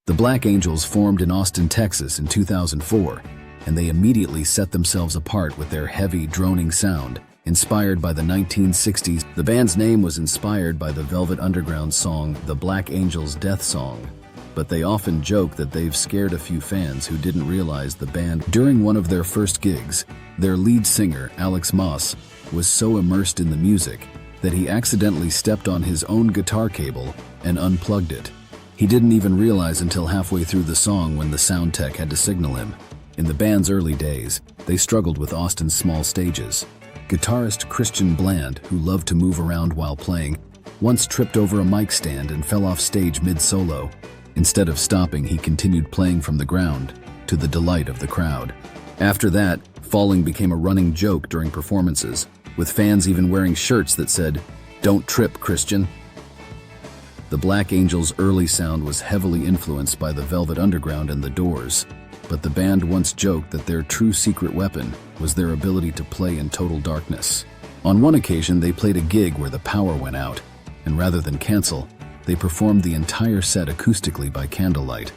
The Black Angels formed in Austin, Texas in 2004, and they immediately set themselves apart with their heavy, droning sound. Inspired by the 1960s, the band's name was inspired by the Velvet Underground song The Black Angels' Death Song, but they often joke that they've scared a few fans who didn't realize the band. During one of their first gigs, their lead singer, Alex Maas, was so immersed in the music that he accidentally stepped on his own guitar cable and unplugged it. He didn't even realize until halfway through the song when the sound tech had to signal him. In the band's early days, they struggled with Austin's small stages. Guitarist Christian Bland, who loved to move around while playing, once tripped over a mic stand and fell off stage mid-solo. Instead of stopping, he continued playing from the ground, to the delight of the crowd. After that, falling became a running joke during performances, with fans even wearing shirts that said, "Don't trip, Christian." The Black Angels' early sound was heavily influenced by the Velvet Underground and the Doors, but the band once joked that their true secret weapon was their ability to play in total darkness. On one occasion, they played a gig where the power went out, and rather than cancel, they performed the entire set acoustically by candlelight.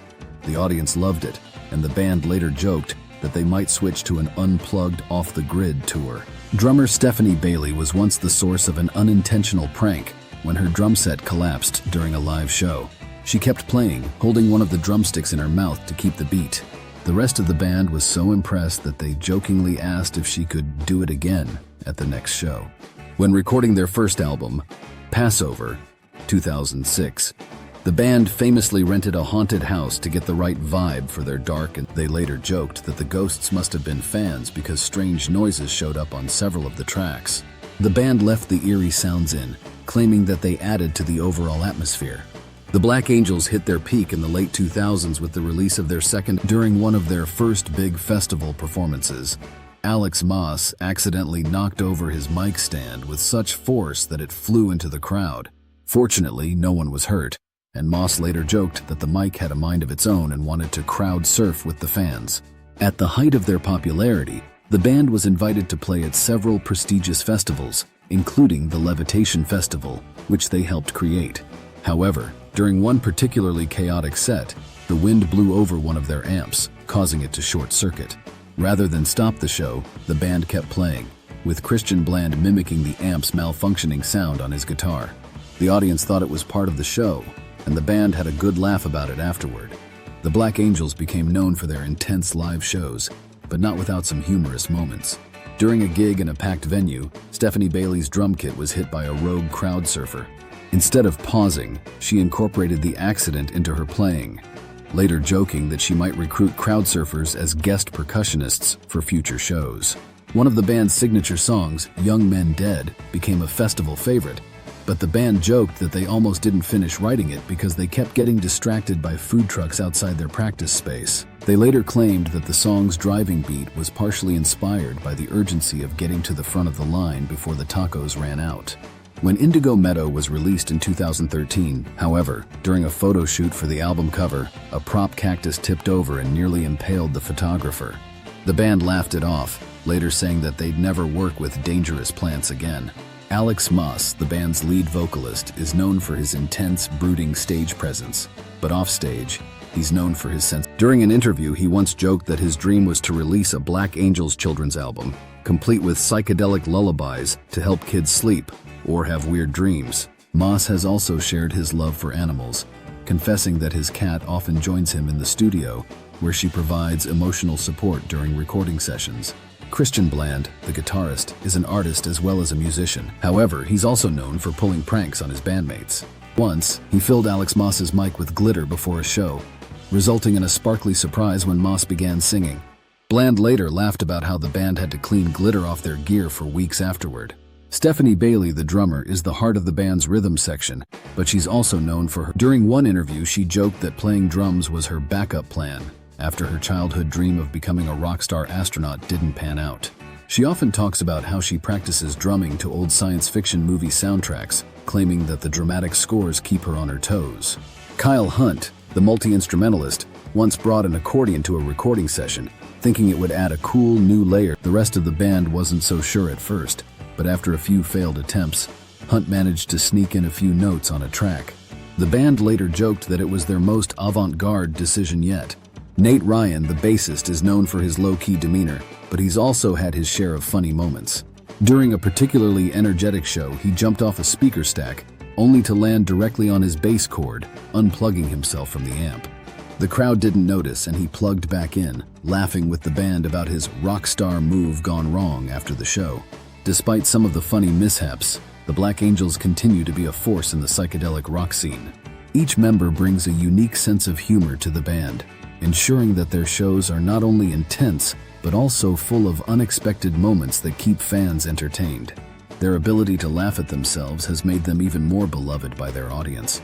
The audience loved it, and the band later joked that they might switch to an unplugged, off-the-grid tour. Drummer Stephanie Bailey was once the source of an unintentional prank when her drum set collapsed during a live show. She kept playing, holding one of the drumsticks in her mouth to keep the beat. The rest of the band was so impressed that they jokingly asked if she could do it again at the next show. When recording their first album, Passover, 2006, the band famously rented a haunted house to get the right vibe for their dark, and they later joked that the ghosts must have been fans because strange noises showed up on several of the tracks. The band left the eerie sounds in, claiming that they added to the overall atmosphere. The Black Angels hit their peak in the late 2000s with the release of their second. During one of their first big festival performances, Alex Maas accidentally knocked over his mic stand with such force that it flew into the crowd. Fortunately, no one was hurt, and Maas later joked that the mic had a mind of its own and wanted to crowd surf with the fans. At the height of their popularity, the band was invited to play at several prestigious festivals, including the Levitation Festival, which they helped create. However, during one particularly chaotic set, the wind blew over one of their amps, causing it to short-circuit. Rather than stop the show, the band kept playing, with Christian Bland mimicking the amp's malfunctioning sound on his guitar. The audience thought it was part of the show, and the band had a good laugh about it afterward. The Black Angels became known for their intense live shows, but not without some humorous moments. During a gig in a packed venue, Stephanie Bailey's drum kit was hit by a rogue crowd surfer. Instead of pausing, she incorporated the accident into her playing, later joking that she might recruit crowd surfers as guest percussionists for future shows. One of the band's signature songs, Young Men Dead, became a festival favorite, but the band joked that they almost didn't finish writing it because they kept getting distracted by food trucks outside their practice space. They later claimed that the song's driving beat was partially inspired by the urgency of getting to the front of the line before the tacos ran out. When Indigo Meadow was released in 2013, however, during a photo shoot for the album cover, a prop cactus tipped over and nearly impaled the photographer. The band laughed it off, later saying that they'd never work with dangerous plants again. Alex Maas, the band's lead vocalist, is known for his intense, brooding stage presence, but offstage, he's known for his sense. During an interview, he once joked that his dream was to release a Black Angels children's album, complete with psychedelic lullabies to help kids sleep or have weird dreams. Maas has also shared his love for animals, confessing that his cat often joins him in the studio, where she provides emotional support during recording sessions. Christian Bland, the guitarist, is an artist as well as a musician. However, he's also known for pulling pranks on his bandmates. Once, he filled Alex Maas's mic with glitter before a show, resulting in a sparkly surprise when Maas began singing. Bland later laughed about how the band had to clean glitter off their gear for weeks afterward. Stephanie Bailey, the drummer, is the heart of the band's rhythm section, but she's also known for her. During one interview, she joked that playing drums was her backup plan after her childhood dream of becoming a rock star astronaut didn't pan out. She often talks about how she practices drumming to old science fiction movie soundtracks, claiming that the dramatic scores keep her on her toes. Kyle Hunt, the multi-instrumentalist, once brought an accordion to a recording session, thinking it would add a cool new layer. The rest of the band wasn't so sure at first, but after a few failed attempts, Hunt managed to sneak in a few notes on a track. The band later joked that it was their most avant-garde decision yet. Nate Ryan, the bassist, is known for his low-key demeanor, but he's also had his share of funny moments. During a particularly energetic show, he jumped off a speaker stack, only to land directly on his bass cord, unplugging himself from the amp. The crowd didn't notice, and he plugged back in, laughing with the band about his rock star move gone wrong after the show. Despite some of the funny mishaps, the Black Angels continue to be a force in the psychedelic rock scene. Each member brings a unique sense of humor to the band, ensuring that their shows are not only intense, but also full of unexpected moments that keep fans entertained. Their ability to laugh at themselves has made them even more beloved by their audience.